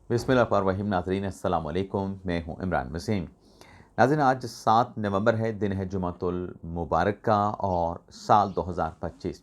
बिस्मिल्लाहिर्रहमानिर्रहीम। नाज़रीन अस्सलाम वालेकुम, मैं हूँ इमरान वसीम। नाज़रीन आज 7 नवंबर है, दिन है जुमातुल मुबारक का और साल 2025।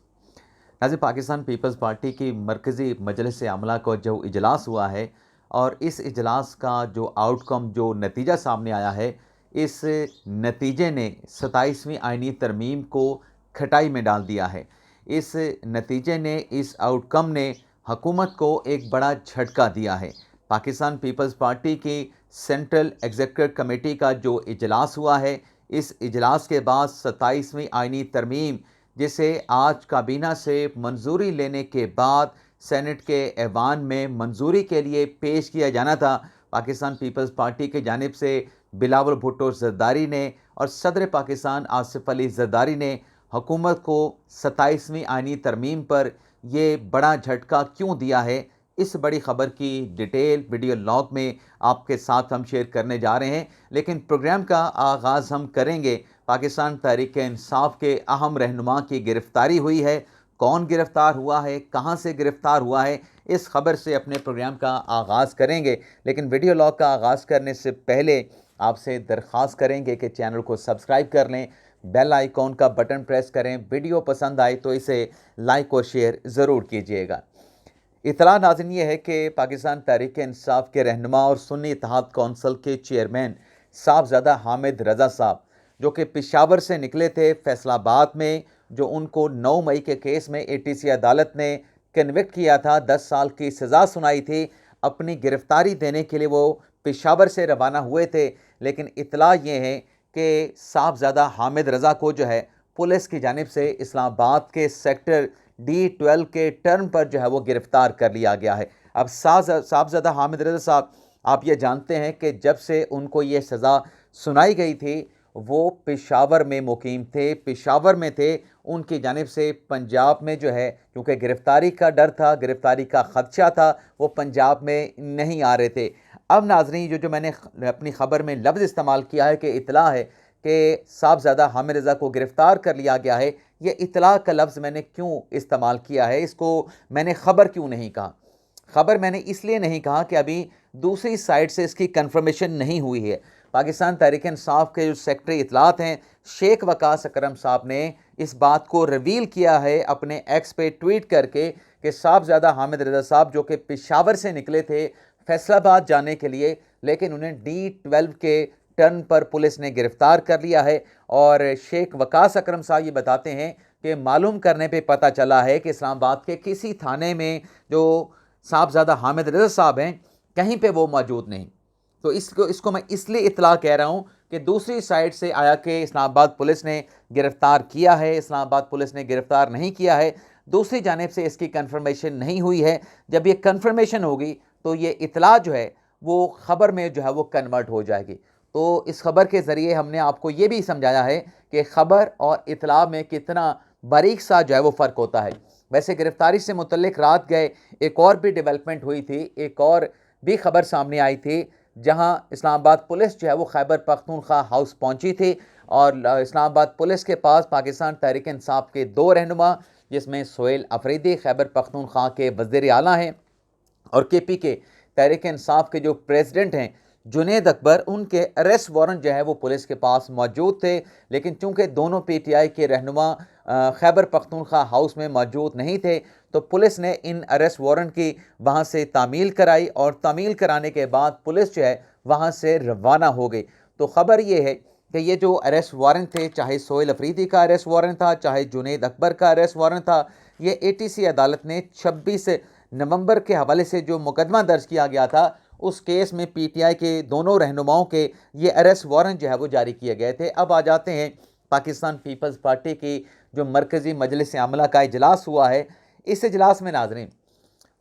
नाज़रीन पाकिस्तान पीपल्स पार्टी की मरकज़ी मजलिस आमला का जो इजलास हुआ है और इस इजलास का जो आउटकम जो नतीजा सामने आया है, इस नतीजे ने 27वीं आइनी तरमीम को खटाई में डाल दिया है। इस नतीजे ने, इस आउटकम ने हुकूमत को एक बड़ा झटका दिया है। पाकिस्तान पीपल्स पार्टी की सेंट्रल एग्जीक्यूटिव कमेटी का जो इजलास हुआ है, इस इजलास के बाद 27वीं आइनी तरमीम, जिसे आज काबीना से मंजूरी लेने के बाद सेनेट के ऐवान में मंजूरी के लिए पेश किया जाना था, पाकिस्तान पीपल्स पार्टी की जानिब से बिलावल भुट्टो ज़रदारी ने और सदर पाकिस्तान आसिफ अली ज़रदारी ने हुकूमत को 27वीं आइनी तरमीम पर ये बड़ा झटका क्यों दिया है, इस बड़ी ख़बर की डिटेल वीडियो लॉग में आपके साथ हम शेयर करने जा रहे हैं। लेकिन प्रोग्राम का आगाज़ हम करेंगे, पाकिस्तान तहरीक-ए-इंसाफ के अहम रहनुमा की गिरफ़्तारी हुई है। कौन गिरफ़्तार हुआ है, कहाँ से गिरफ़्तार हुआ है, इस खबर से अपने प्रोग्राम का आगाज़ करेंगे। लेकिन वीडियो लॉग का आगाज़ करने से पहले आपसे दरख्वास्त करेंगे कि चैनल को सब्सक्राइब कर लें, बेल आइकॉन का बटन प्रेस करें। वीडियो पसंद आए तो इसे लाइक और शेयर ज़रूर कीजिएगा। इतला नाज़रीन ये है कि पाकिस्तान तहरीक-ए-इंसाफ के रहनुमा और सुन्नी इत्तेहाद कौंसिल के चेयरमैन साहबज़ादा हामिद रज़ा साहब, जो कि पेशावर से निकले थे फैसलाबाद में, जो उनको 9 मई के केस में ATC अदालत ने कन्विक्ट किया था, 10 साल की सज़ा सुनाई थी। अपनी गिरफ़्तारी देने के लिए वो पेशावर से रवाना हुए थे। लेकिन इतला ये है कि साहबज़ादा हामिद रज़ा को जो है पुलिस की जानिब से इस्लामाबाद के सेक्टर D12 के टर्न पर जो है वो गिरफ़्तार कर लिया गया है। अब साहबज़ादा हामिद रज़ा साहब, आप ये जानते हैं कि जब से उनको ये सज़ा सुनाई गई थी, वो पेशावर में मुकीम थे, पेशावर में थे। उनकी जानिब से पंजाब में जो है, क्योंकि गिरफ़्तारी का डर था, गिरफ़्तारी का ख़दशा था, वो पंजाब में नहीं आ रहे थे। अब नाज़रीन, जो मैंने अपनी ख़बर में लफ्ज़ इस्तेमाल किया है कि इतला है कि साहबज़ादा हामिद रज़ा को गिरफ़्तार कर लिया गया है, ये इतला का लफ्ज़ मैंने क्यों इस्तेमाल किया है, इसको मैंने ख़बर क्यों नहीं कहा? ख़बर मैंने इसलिए नहीं कहा कि अभी दूसरी साइड से इसकी कन्फर्मेशन नहीं हुई है। पाकिस्तान तहरीक-ए-इंसाफ के जो सेक्रेटरी इत्तलात हैं, शेख वकास अकरम साहब ने इस बात को रिवील किया है अपने एक्स पे ट्वीट करके कि साहबज़ादा हामिद रज़ा साहब, जो कि पेशावर से निकले थे फैसलाबाद जाने के लिए, लेकिन उन्हें D12 के टर्न पर पुलिस ने गिरफ़्तार कर लिया है। और शेख वकास अकरम साहब ये बताते हैं कि मालूम करने पे पता चला है कि इस्लामाबाद के किसी थाने में जो साहबज़ादा हामिद रज़ा साहब हैं, कहीं पे वो मौजूद नहीं। तो इसको मैं इसलिए इत्तला कह रहा हूँ कि दूसरी साइड से आया कि इस्लामाबाद पुलिस ने गिरफ़्तार किया है, इस्लामाबाद पुलिस ने गिरफ़्तार नहीं किया है। दूसरी जानिब से इसकी कन्फर्मेशन नहीं हुई है। जब ये कन्फर्मेशन होगी तो ये इत्तला जो है वो ख़बर में जो है वो कन्वर्ट हो जाएगी। तो इस खबर के ज़रिए हमने आपको ये भी समझाया है कि ख़बर और इत्तला में कितना बारीक सा जो है वो फ़र्क होता है। वैसे गिरफ़्तारी से मुतल्लिक रात गए एक और भी डेवलपमेंट हुई थी, एक और भी खबर सामने आई थी, जहां इस्लामाबाद पुलिस जो है वो खैबर पख्तूनख्वा हाउस पहुंची थी और इस्लामाबाद पुलिस के पास पाकिस्तान तहरीक इंसाफ के 2 रहनुमा, जिसमें सोहेल अफरीदी खैबर पख्तूनख्वा के वज़ीर आला हैं और KP के तहरीक इंसाफ के जो प्रेसिडेंट हैं जुनैद अकबर, उनके अरेस्ट वारंट जो है वो पुलिस के पास मौजूद थे। लेकिन चूंकि दोनों PTI के रहनुमा खैबर पख्तूनख्वा हाउस में मौजूद नहीं थे, तो पुलिस ने इन अरेस्ट वारंट की वहाँ से तामील कराई और तामील कराने के बाद पुलिस जो है वहाँ से रवाना हो गई। तो ख़बर ये है कि ये जो अरेस्ट वारंट थे, चाहे सोहेल अफरीदी का अरेस्ट वारंट था, चाहे जुनैद अकबर का अरेस्ट वारंट था, ये ATC अदालत ने 26 नवंबर के हवाले से जो मुकदमा दर्ज किया गया था, उस केस में PTI के दोनों रहनुमाओं के ये अरेस्ट वारंट जो है वो जारी किए गए थे। अब आ जाते हैं पाकिस्तान पीपल्स पार्टी की जो मरकज़ी मजलिस आमला का इजलास हुआ है। इस इजलास में नाज़रीन,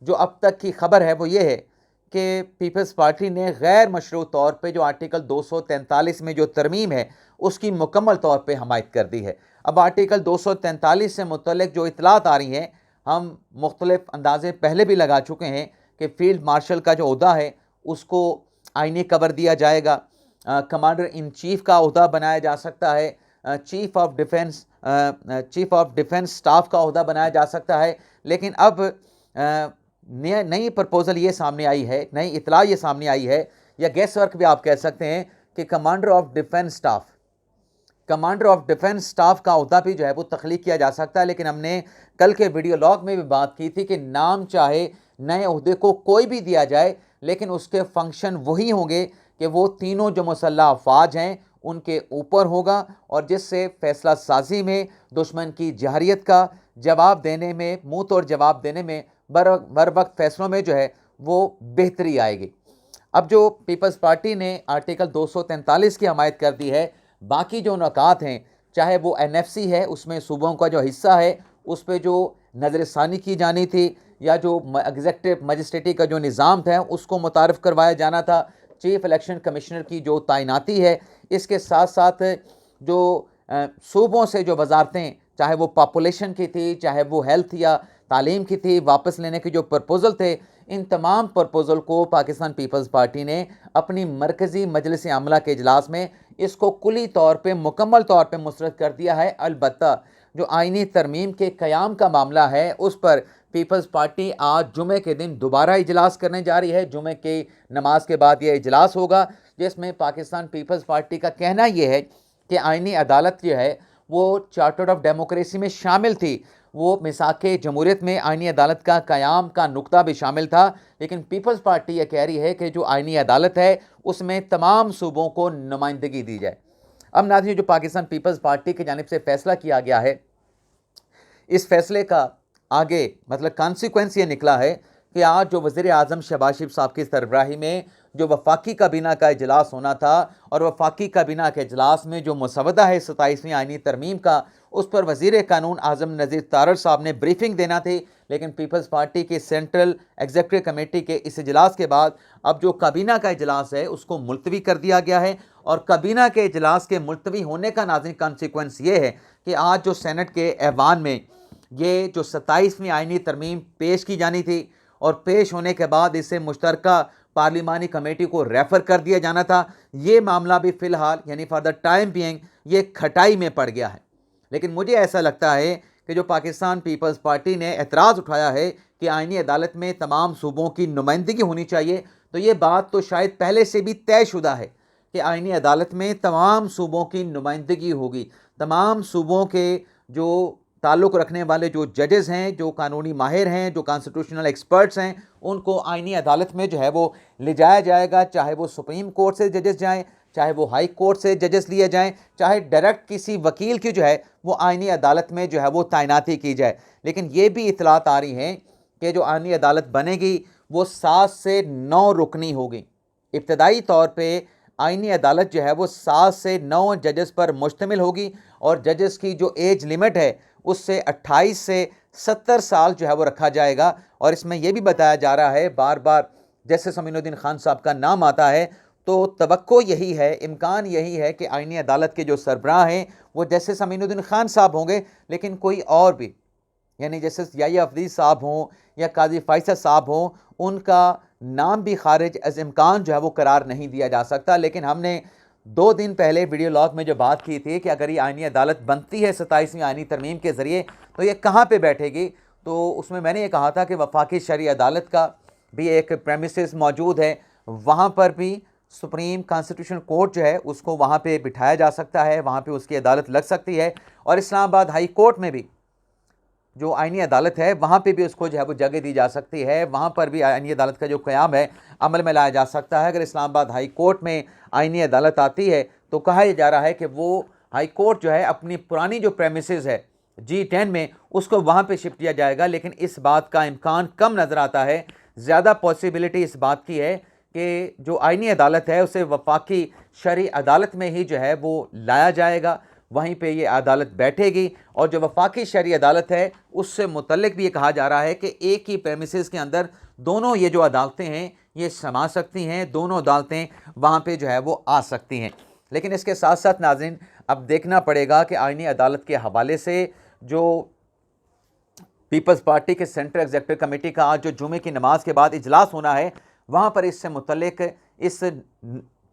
जो अब तक की खबर है वो ये है कि पीपल्स पार्टी ने गैर मशरू तौर पे जो आर्टिकल 243 में जो तरमीम है, उसकी मुकम्मल तौर पे हमायत कर दी है। अब आर्टिकल 243 से मुतल्लिक जो इतलात आ रही हैं, हम मुख्तलिफ अंदाजे पहले भी लगा चुके हैं कि फील्ड मार्शल का जो ओहदा है उसको आईनी कवर दिया जाएगा, कमांडर इन चीफ का ओहदा बनाया जा सकता है, चीफ ऑफ डिफेंस स्टाफ का ओहदा बनाया जा सकता है। लेकिन अब नई प्रपोजल ये सामने आई है, नई इतला ये सामने आई है, या गेस वर्क भी आप कह सकते हैं, कि कमांडर ऑफ डिफेंस स्टाफ का अहदा भी जो है वो तख्लीक किया जा सकता है। लेकिन हमने कल के वीडियो लॉग में भी बात की थी कि नाम चाहे नए अहदे को कोई भी दिया जाए, लेकिन उसके फंक्शन वही होंगे कि वो तीनों जो मुसल्लह अफवाज हैं उनके ऊपर होगा, और जिससे फैसला साजी में, दुश्मन की जहरियत का जवाब देने में, मुंह तोड़ जवाब देने में, बर वक्त फैसलों में जो है वो बेहतरी आएगी। अब जो पीपल्स पार्टी ने आर्टिकल 243 की हमायत कर दी है, बाकी जो नुकात हैं, चाहे वो NFC है, उसमें सूबों का जो हिस्सा है उस पर जो नज़रसानी की जानी थी, या जो एग्जेक्टिव मजिस्ट्रेटी का जो निज़ाम था उसको मुतारफ़ करवाया जाना था, चीफ इलेक्शन कमिश्नर की जो तैनाती है, इसके साथ साथ जो सूबों से जो वजारतें, चाहे वो पॉपुलेशन की थी, चाहे वो हेल्थ या तालीम की थी, वापस लेने के जो प्रपोज़ल थे, इन तमाम प्रपोज़ल को पाकिस्तान पीपल्स पार्टी ने अपनी मरकज़ी मजलिस आमला के इजलास में इसको कुली तौर पे, मुकम्मल तौर पे मुस्तरद कर दिया है। अलबत्ता जो आइनी तरमीम के क़याम का मामला है उस पर पीपल्स पार्टी आज जुमे के दिन दोबारा इजलास करने जा रही है। जुमे के नमाज के बाद यह इजलास होगा, जिसमें पाकिस्तान पीपल्स पार्टी का कहना यह है कि आइनी अदालत जो है वो चार्टर ऑफ डेमोक्रेसी में शामिल थी, वो मिसाके जमहूरियत में आइनी अदालत का क़याम का नुक्ता भी शामिल था। लेकिन पीपल्स पार्टी ये कह रही है कि जो आइनी अदालत है उसमें तमाम सूबों को नुमाइंदगी दी जाए। अब नाज़रीन, जो पाकिस्तान पीपल्स पार्टी की जानिब से फ़ैसला किया गया है, इस फैसले का आगे मतलब कॉन्सिक्वेंस ये निकला है कि आज जो वज़ीर आज़म शहबाज शरीफ साहब की सरबराही में जो वफाकी काबीना का इजलास होना था, और वफाकी काबीना के इजलास में जो मसवदा है 27वीं आइनी तरमीम का, उस पर वज़ीर कानून आज़म नज़ीर तारड़ साहब ने ब्रीफिंग देना थी। लेकिन पीपल्स पार्टी की सेंट्रल एग्जीक्यूटिव कमेटी के इस इजलास के बाद अब जो काबीना का इजलास है उसको मुलतवी कर दिया गया है। और काबीना के इजलास के मुलतवी होने का नाज़रीन कॉन्सिक्वेंस ये है कि आज जो सेनेट के ऐवान में ये जो 27वीं आइनी तरमीम पेश की जानी थी, और पेश होने के बाद इसे मुश्तरका पार्लिमानी कमेटी को रेफ़र कर दिया जाना था, ये मामला भी फ़िलहाल यानी फॉर द टाइम बीइंग ये खटाई में पड़ गया है। लेकिन मुझे ऐसा लगता है कि जो पाकिस्तान पीपल्स पार्टी ने एतराज़ उठाया है कि आइनी अदालत में तमाम सूबों की नुमाइंदगी होनी चाहिए, तो ये बात तो शायद पहले से भी तयशुदा है कि आइनी अदालत में तमाम सूबों की नुमाइंदगी होगी। तमाम सूबों के जो ताल्लुक़ रखने वाले जो जजेस हैं, जो कानूनी माहिर हैं, जो कॉन्स्टिट्यूशनल एक्सपर्ट्स हैं, उनको आइनी अदालत में जो है वो ले जाया जाएगा। चाहे वो सुप्रीम कोर्ट से जजेस जाएँ, चाहे वो हाई कोर्ट से जजेस लिए जाएँ, चाहे डायरेक्ट किसी वकील की जो है वो आइनी अदालत में जो है वो तैनाती की जाए। लेकिन ये भी इतलात आ रही हैं कि जो आइनी अदालत बनेगी वो 7 से 9 रुकनी होगी। इब्तदाई तौर पर आइनी अदालत जो है वो 7 से 9 जजेस पर मुश्तमिल होगी, और जजेस की जो एज लिमिट है उससे 28 से 70 साल जो है वो रखा जाएगा। और इसमें यह भी बताया जा रहा है, बार बार जस्टिस अमीनुद्दीन खान साहब का नाम आता है, तो तवक्को यही है, इम्कान यही है कि आइनी अदालत के जो सरबराह हैं वो जस्टिस अमीनुद्दीन खान साहब होंगे, लेकिन कोई और भी, यानी जस्टिस याहिया अफरीदी साहब हों या काजी फैसल साहब हों, उनका नाम भी खारिज अज़ इम्कान जो है वो करार नहीं दिया जा सकता। लेकिन हमने 2 दिन पहले वीडियो लॉग में जो बात की थी कि अगर ये आइनी अदालत बनती है 27वीं आइनी तरमीम के ज़रिए, तो ये कहाँ पे बैठेगी, तो उसमें मैंने ये कहा था कि वफाकी शरई अदालत का भी एक प्रेमिसेस मौजूद है, वहाँ पर भी सुप्रीम कॉन्स्टिट्यूशन कोर्ट जो है उसको वहाँ पे बिठाया जा सकता है, वहाँ पे उसकी अदालत लग सकती है। और इस्लामाबाद हाई कोर्ट में भी जो आइनी अदालत है वहाँ पे भी उसको जो है वो जगह दी जा सकती है, वहाँ पर भी आइनी अदालत का जो क़याम है अमल में लाया जा सकता है। अगर इस्लामाबाद हाई कोर्ट में आइनी अदालत आती है तो कहा जा रहा है कि वो हाई कोर्ट जो है अपनी पुरानी जो प्रेमिसेस है G10 में उसको वहाँ पे शिफ्ट किया जाएगा। लेकिन इस बात का इम्कान कम नज़र आता है, ज़्यादा पॉसिबिलिटी इस बात की है कि जो आइनी अदालत है उसे वफाकी शरई अदालत में ही जो है वो लाया जाएगा, वहीं पे ये अदालत बैठेगी। और जो वफाकी शरई अदालत है उससे मुतल्लिक भी ये कहा जा रहा है कि एक ही प्रेमिसेस के अंदर दोनों ये जो अदालतें हैं ये समा सकती हैं, दोनों अदालतें वहाँ पे जो है वो आ सकती हैं। लेकिन इसके साथ साथ नाज़रीन अब देखना पड़ेगा कि आइनी अदालत के हवाले से जो पीपल्स पार्टी के सेंट्रल एग्जीक्यूटिव कमेटी का आज जो जुमे की नमाज के बाद इजलास होना है, वहाँ पर इससे मुतल्लिक, इस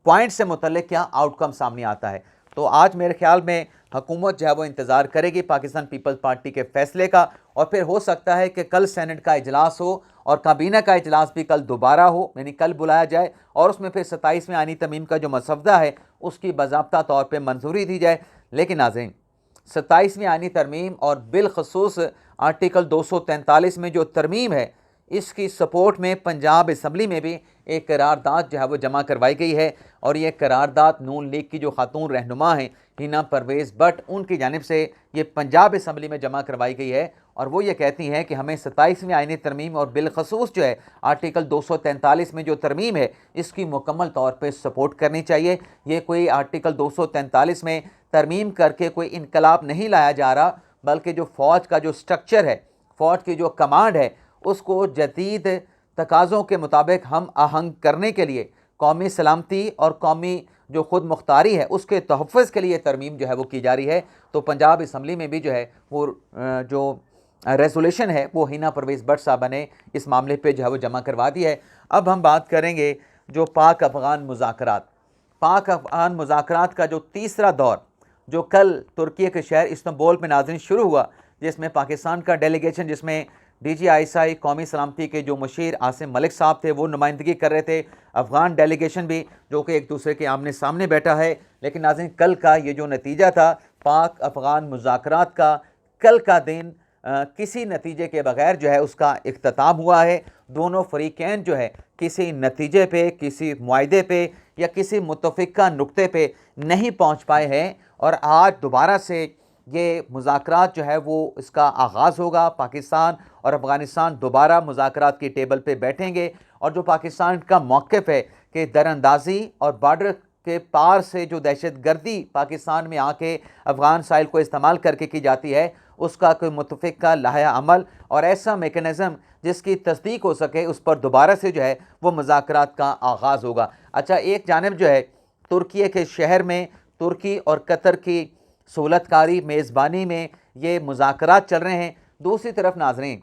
पॉइंट से मुतल्लिक क्या आउटकम सामने आता है। तो आज मेरे ख्याल में हुकूमत जो है वो इंतज़ार करेगी पाकिस्तान पीपल्स पार्टी के फ़ैसले का, और फिर हो सकता है कि कल सेनेट का इजलास हो और काबीना का इजलास भी कल दोबारा हो, यानी कल बुलाया जाए और उसमें फिर 27वें आईनी तरमीम का जो मसवदा है उसकी बाज़ाब्ता तौर पर मंजूरी दी जाए। लेकिन नाज़रीन, 27वीं आईनी तरमीम और बिलखसूस आर्टिकल 243 में जो तरमीम है, इसकी सपोर्ट में पंजाब असम्बली में भी एक करारदाद जो है वो जमा करवाई गई है। और ये करारदाद नून लीग की जो खातून रहनुमा हैं हिना परवेज़ भट्ट, उनकी जानिब से ये पंजाब असम्बली में जमा करवाई गई है। और वो ये कहती हैं कि हमें 27वीं आईनी तरमीम और बिलखसूस जो है आर्टिकल 243 में जो तरमीम है इसकी मुकम्मल तौर पर सपोर्ट करनी चाहिए। ये कोई आर्टिकल 243 में तरमीम करके कोई इनकलाब नहीं लाया जा रहा, बल्कि जो फ़ौज का जो स्ट्रक्चर है, फ़ौज की जो कमांड है, उसको जदीद तकाज़ों के मुताबिक हम आहंग करने के लिए कौमी सलामती और कौमी जो खुद मुख्तारी है उसके तहफ़्फ़ुज़ के लिए तरमीम जो है वो की जा रही है। तो पंजाब असम्बली में भी जो है वो जो रेजोल्यूशन है वो हिना परवेज़ भट्ट साहबा ने इस मामले पे जो है वो जमा करवा दी है। अब हम बात करेंगे जो पाक अफ़गान मुज़ाकरात। पाक अफ़गान मुज़ाकरात का जो तीसरा दौर जो कल तुर्की के शहर इस्तांबुल में नाज़रीन शुरू हुआ, जिसमें पाकिस्तान का डेलीगेशन, जिसमें DGISI कौमी सलामती के जो मुशीर आसिम मलिक साहब थे वो नुमाइंदगी कर रहे थे, अफ़गान डेलीगेशन भी जो कि एक दूसरे के आमने सामने बैठा है। लेकिन नाज़रीन, कल का ये जो नतीजा था पाक अफ़गान मुज़ाकरात का, कल का दिन किसी नतीजे के बगैर जो है उसका इख्तिताम हुआ है। दोनों फरीकैन जो है किसी नतीजे पे, किसी मुआहदे पे या किसी मुत्तफ़िक़ा नुक्ते पे नहीं पहुँच पाए हैं। और आज दोबारा से ये मुज़ाकरात जो है वो इसका आगाज़ होगा। पाकिस्तान और अफ़गानिस्तान दोबारा मुज़ाकरात की टेबल पे बैठेंगे। और जो पाकिस्तान का मौक़िफ़ है कि दरअंदाज़ी और बॉर्डर के पार से जो दहशतगर्दी पाकिस्तान में आके अफ़गान साहिल को इस्तेमाल करके की जाती है, उसका कोई मुतफ़िक़ा लाया अमल और ऐसा मेकनिज़म जिसकी तस्दीक हो सके, उस पर दोबारा से जो है वो मुज़ाकरात का आगाज़ होगा। अच्छा, एक जानिब जो है तुर्की के शहर में तुर्की और कतर की सहूलतकारी मेज़बानी में ये मुज़ाकरात चल रहे हैं। दूसरी तरफ नाज़रीन,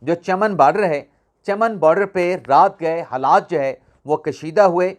जो चमन बॉर्डर है, चमन बॉर्डर पे रात गए हालात जो है वो कशीदा हुए।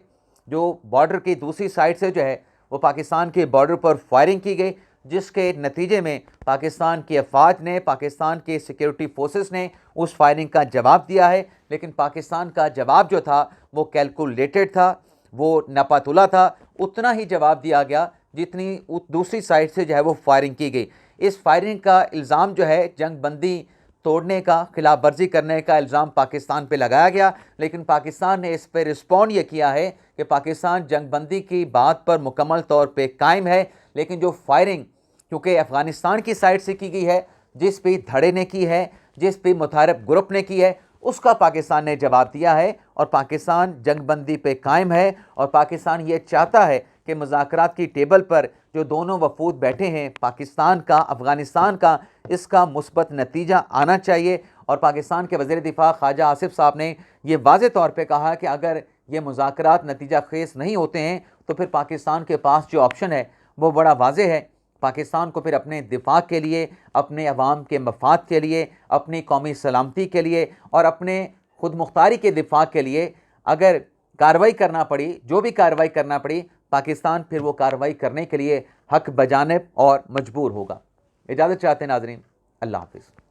जो बॉर्डर की दूसरी साइड से जो है वो पाकिस्तान के बॉर्डर पर फायरिंग की गई, जिसके नतीजे में पाकिस्तान की अफवाज ने, पाकिस्तान के सिक्योरिटी फोर्सेस ने उस फायरिंग का जवाब दिया है। लेकिन पाकिस्तान का जवाब जो था वो कैलकुलेटेड था, वो नपातुला था। उतना ही जवाब दिया गया जितनी दूसरी साइड से जो है वो फायरिंग की गई। इस फायरिंग का इल्ज़ाम जो है जंग बंदी तोड़ने का, खिलाफ वर्जी करने का इल्ज़ाम पाकिस्तान पे लगाया गया। लेकिन पाकिस्तान ने इस पर रिस्पॉन्ड ये किया है कि पाकिस्तान जंग बंदी की बात पर मुकम्मल तौर पे कायम है। लेकिन जो फायरिंग क्योंकि अफ़गानिस्तान की साइड से की गई है, जिस भी धड़े ने की है, जिस भी मुतारिब ग्रुप ने की है, उसका पाकिस्तान ने जवाब दिया है। और पाकिस्तान जंग बंदी पे कायम है और पाकिस्तान ये चाहता है कि मुज़ाकरात की टेबल पर जो दोनों वफूद बैठे हैं, पाकिस्तान का, अफ़गानिस्तान का, इसका मुस्बत नतीजा आना चाहिए। और पाकिस्तान के वज़ीर दिफ़ा ख्वाजा आसिफ साहब ने यह वाज़े तौर पे कहा कि अगर ये मुज़ाकरात नतीजा खेज़ नहीं होते हैं तो फिर पाकिस्तान के पास जो ऑप्शन है वो बड़ा वाज़े है। पाकिस्तान को फिर अपने दिफा के लिए, अपने अवाम के मफाद के लिए, अपनी कौमी सलामती के लिए और अपने खुद मुख्तारी के दिफा के लिए अगर कार्रवाई करना पड़ी, जो भी कार्रवाई करना पड़ी, पाकिस्तान फिर वो कार्रवाई करने के लिए हक बजानिब और मजबूर होगा। इजाज़त चाहते हैं नाज़रीन, अल्लाह हाफ़िज़।